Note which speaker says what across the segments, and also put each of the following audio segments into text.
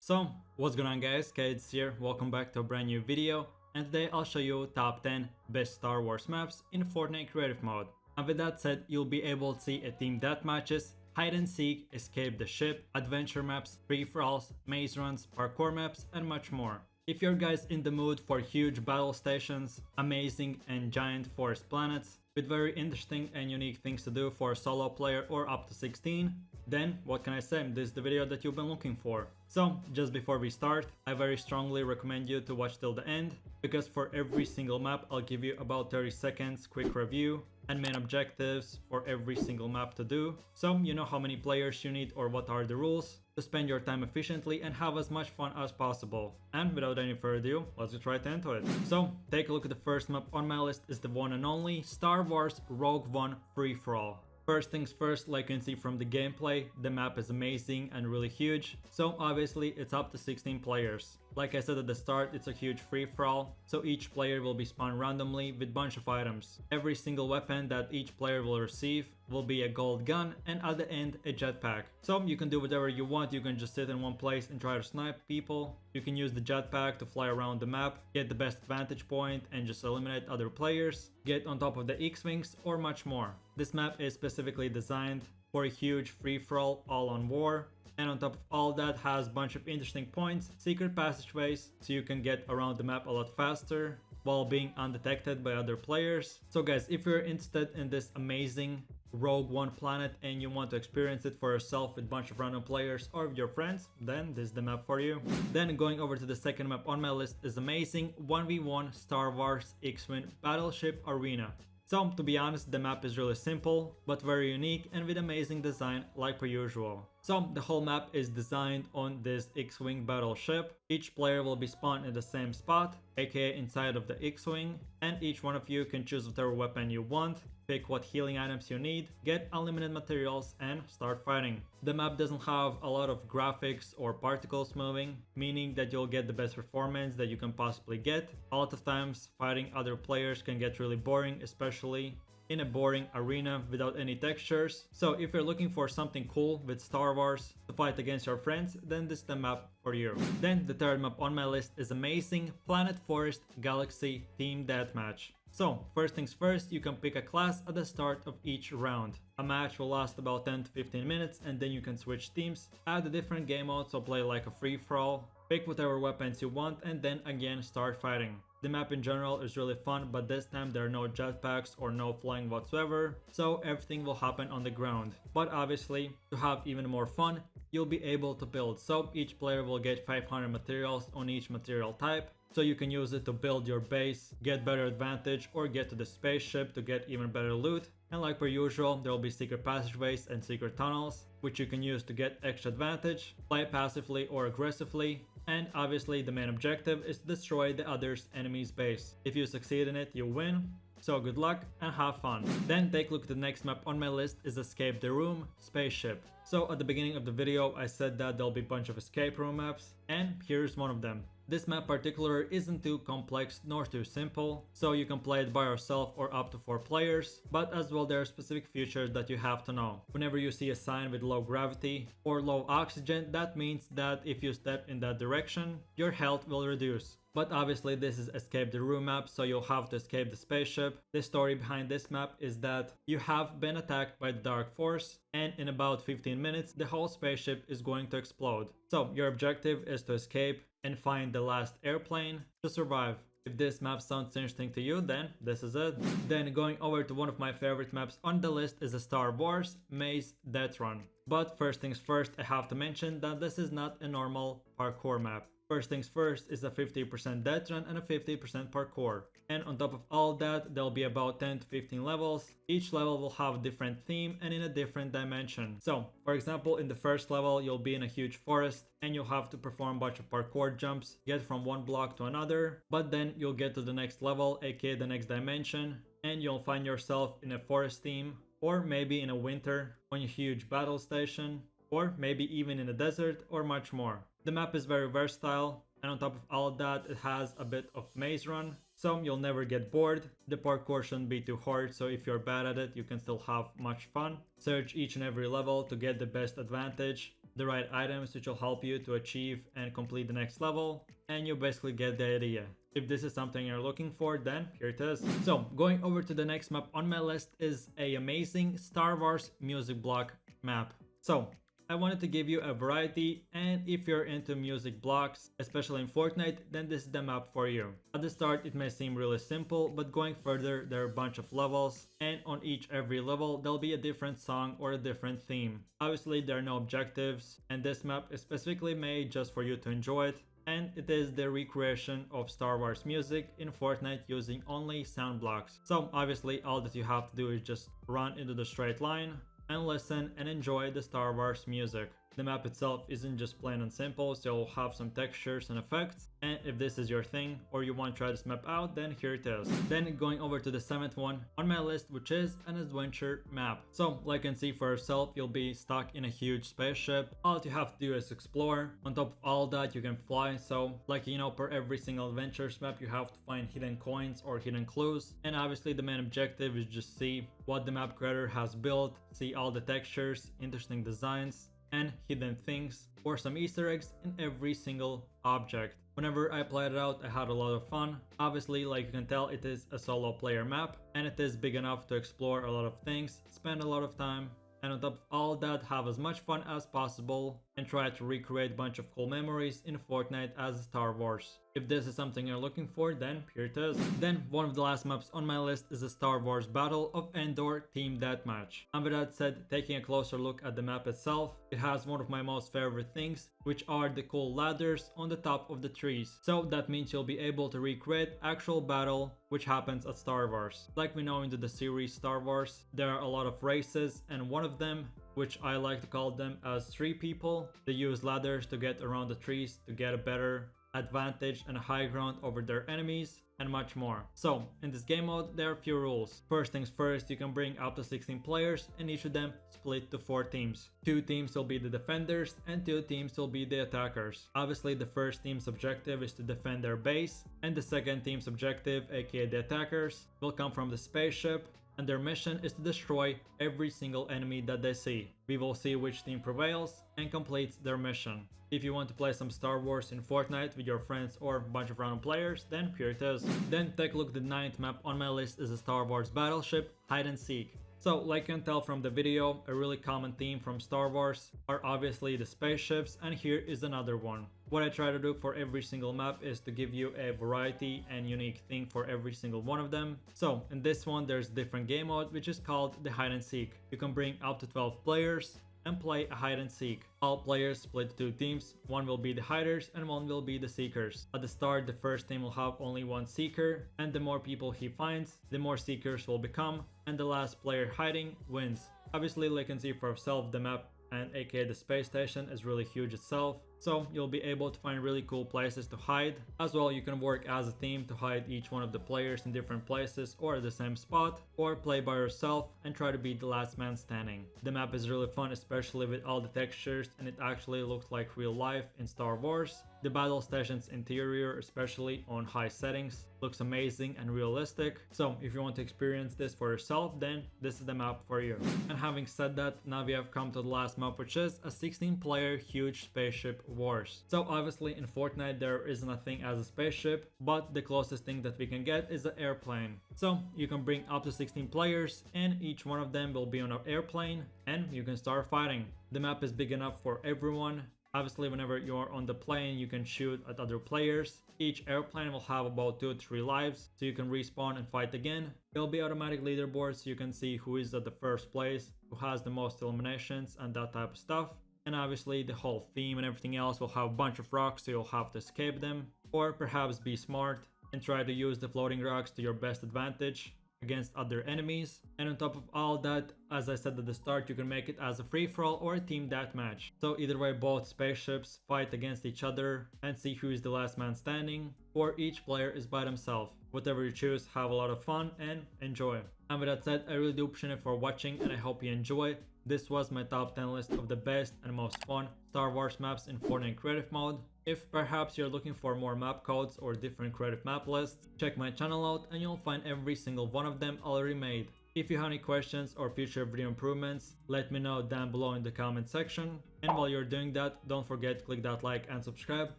Speaker 1: So, what's going on guys, Kaids here, welcome back to a brand new video, and today I'll show you top 10 best Star Wars maps in Fortnite creative mode. And with that said, you'll be able to see a team deathmatches, hide and seek, escape the ship, adventure maps, free-for-alls, maze runs, parkour maps, and much more. If you're guys in the mood for huge battle stations, amazing and giant forest planets, with very interesting and unique things to do for a solo player or up to 16, then what can I say, this is the video that you've been looking for. So just before we start, I very strongly recommend you to watch till the end, because for every single map I'll give you about 30 seconds quick review and main objectives for every single map to do, so you know how many players you need or what are the rules to spend your time efficiently and have as much fun as possible. And without any further ado, let's get right into it. So take a look at the first map on my list, is the one and only Star Wars Rogue One Free-for-All. First things first, like you can see from the gameplay, the map is amazing and really huge, so obviously it's up to 16 players. Like I said at the start, it's a huge free-for-all, so each player will be spawned randomly with bunch of items. Every single weapon that each player will receive will be a gold gun, and at the end a jetpack. So you can do whatever you want, you can just sit in one place and try to snipe people. You can use the jetpack to fly around the map, get the best vantage point and just eliminate other players, get on top of the X-Wings or much more. This map is specifically designed for a huge free-for-all all-on war, and on top of all that has a bunch of interesting points, secret passageways, so you can get around the map a lot faster while being undetected by other players. So guys, if you're interested in this amazing Rogue One planet and you want to experience it for yourself with a bunch of random players or with your friends, then this is the map for you. Then going over to the second map on my list is amazing 1v1 Star Wars XWing Battleship Arena. So to be honest, the map is really simple but very unique and with amazing design like per usual. So the whole map is designed on this X-Wing battleship. Each player will be spawned in the same spot, aka inside of the X-Wing, and each one of you can choose whatever weapon you want, pick what healing items you need, get unlimited materials and start fighting. The map doesn't have a lot of graphics or particles moving, meaning that you'll get the best performance that you can possibly get. A lot of times fighting other players can get really boring, especially in a boring arena without any textures. So if you're looking for something cool with Star Wars to fight against your friends, then this is the map for you. Then the third map on my list is amazing Planet Forest Galaxy Team Deathmatch. So first things first, you can pick a class at the start of each round. A match will last about 10 to 15 minutes and then you can switch teams, add a different game mode, so play like a free-for-all, pick whatever weapons you want and then again start fighting. The map in general is really fun, but this time there are no jetpacks or no flying whatsoever, so everything will happen on the ground. But obviously, to have even more fun, you'll be able to build, so each player will get 500 materials on each material type, so you can use it to build your base, get better advantage, or get to the spaceship to get even better loot. And like per usual, there will be secret passageways and secret tunnels, which you can use to get extra advantage, play passively or aggressively, and obviously the main objective is to destroy the other's enemy's base. If you succeed in it, you win. So good luck and have fun. Then take a look at the next map on my list is Escape the Room Spaceship. So at the beginning of the video I said that there'll be a bunch of escape room maps, and here's one of them. This map particular isn't too complex nor too simple, so you can play it by yourself or up to 4 players, but as well there are specific features that you have to know. Whenever you see a sign with low gravity or low oxygen, that means that if you step in that direction, your health will reduce. But obviously this is Escape the Room map, so you'll have to escape the spaceship. The story behind this map is that you have been attacked by the Dark Force, and in about 15 minutes the whole spaceship is going to explode. So your objective is to escape and find the last airplane to survive. If this map sounds interesting to you, then this is it. Then going over to one of my favorite maps on the list is a Star Wars Maze Death Run. But first things first, I have to mention that this is not a normal parkour map. First things first is a 50% death run and a 50% parkour. And on top of all that, there'll be about 10 to 15 levels. Each level will have a different theme and in a different dimension. So, for example, in the first level, you'll be in a huge forest and you'll have to perform a bunch of parkour jumps, get from one block to another. But then you'll get to the next level, aka the next dimension, and you'll find yourself in a forest theme, or maybe in a winter on a huge battle station, or maybe even in a desert or much more. The map is very versatile, and on top of all that, it has a bit of maze run, so you'll never get bored. The parkour shouldn't be too hard, so if you're bad at it, you can still have much fun. Search each and every level to get the best advantage, the right items which will help you to achieve and complete the next level, and you basically get the idea. If this is something you're looking for, then here it is. So going over to the next map on my list is a amazing Star Wars music block map. So I wanted to give you a variety, and if you're into music blocks, especially in Fortnite, then this is the map for you. At the start it may seem really simple, but going further there are a bunch of levels, and on every level there'll be a different song or a different theme. Obviously there are no objectives, and this map is specifically made just for you to enjoy it, and it is the recreation of Star Wars music in Fortnite using only sound blocks. So obviously all that you have to do is just run into the straight line and listen and enjoy the Star Wars music. The map itself isn't just plain and simple, so you'll have some textures and effects, and if this is your thing or you want to try this map out, then here it is. Then going over to the 7th one on my list, which is an adventure map. So like you can see for yourself, you'll be stuck in a huge spaceship. All you have to do is explore. On top of all that, you can fly, so like you know, per every single adventures map you have to find hidden coins or hidden clues, and obviously the main objective is just see what the map creator has built, see all the textures, interesting designs, and hidden things or some Easter eggs in every single object. Whenever I played it out, I had a lot of fun. Obviously, like you can tell, it is a solo player map, and it is big enough to explore a lot of things, spend a lot of time, and on top of all that, have as much fun as possible and try to recreate a bunch of cool memories in Fortnite as Star Wars. If this is something you're looking for, then here it is. Then one of the last maps on my list is the Star Wars Battle of Endor Team Deathmatch. And with that said, taking a closer look at the map itself, it has one of my most favorite things, which are the cool ladders on the top of the trees. So that means you'll be able to recreate actual battle which happens at Star Wars. Like we know into the series Star Wars, there are a lot of races, and one of them, which I like to call them as tree people, they use ladders to get around the trees to get a better advantage and a high ground over their enemies, and much more. So in this game mode there are a few rules. First things first, you can bring up to 16 players, and each of them split to 4 teams. 2 teams will be the defenders and 2 teams will be the attackers. Obviously the first team's objective is to defend their base, and the second team's objective, aka the attackers, will come from the spaceship, and their mission is to destroy every single enemy that they see. We will see which team prevails and completes their mission. If you want to play some Star Wars in Fortnite with your friends or a bunch of random players, then here it is. Then take a look, the 9th map on my list is a Star Wars Battleship Hide and Seek. So like you can tell from the video, a really common theme from Star Wars are obviously the spaceships, and here is another one. What I try to do for every single map is to give you a variety and unique thing for every single one of them. So in this one there's a different game mode which is called the Hide and Seek. You can bring up to 12 players and play a hide and seek. All players split 2 teams, one will be the hiders and one will be the seekers. At the start the first team will have only 1 seeker, and the more people he finds, the more seekers will become, and the last player hiding wins. Obviously like you can see for yourself, the map and aka the space station is really huge itself, so you'll be able to find really cool places to hide. As well, you can work as a team to hide each one of the players in different places or at the same spot, or play by yourself and try to be the last man standing. The map is really fun, especially with all the textures, and it actually looks like real life in Star Wars. The battle station's interior, especially on high settings, looks amazing and realistic. So if you want to experience this for yourself, then this is the map for you. And having said that, now we have come to the last map, which is a 16-player huge Spaceship Wars. So obviously in Fortnite there isn't a thing as a spaceship, but the closest thing that we can get is an airplane. So you can bring up to 16 players, and each one of them will be on an airplane, and you can start fighting. The map is big enough for everyone. Obviously, whenever you are on the plane, you can shoot at other players. Each airplane will have about 2 to 3 lives, so you can respawn and fight again. There will be automatic leaderboards, so you can see who is at the first place, who has the most eliminations, and that type of stuff. And obviously the whole theme and everything else will have a bunch of rocks, so you'll have to escape them, or perhaps be smart and try to use the floating rocks to your best advantage against other enemies. And on top of all that, as I said at the start, you can make it as a free-for-all or a team deathmatch. So either way, both spaceships fight against each other and see who is the last man standing, or each player is by themselves. Whatever you choose, have a lot of fun and enjoy. And with that said, I really do appreciate it for watching, and I hope you enjoy. This was my top 10 list of the best and most fun Star Wars maps in Fortnite creative mode. If perhaps you're looking for more map codes or different creative map lists, check my channel out and you'll find every single one of them already made. If you have any questions or future video improvements, let me know down below in the comment section. And while you're doing that, don't forget to click that like and subscribe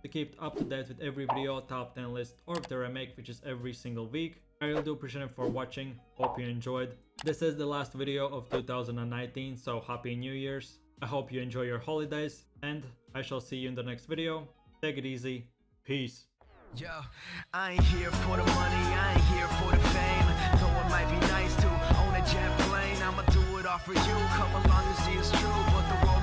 Speaker 1: to keep up to date with every video, top 10 list or video I make, which is every single week. I really do appreciate it for watching, hope you enjoyed. This is the last video of 2019, so happy New Year's. I hope you enjoy your holidays and I shall see you in the next video. Take it easy, peace.
Speaker 2: Yo, I ain't here for the money, I ain't here for the fame. Though it might be nice to own a jet plane, I'ma do it all for you. Come along and see it's true, but the road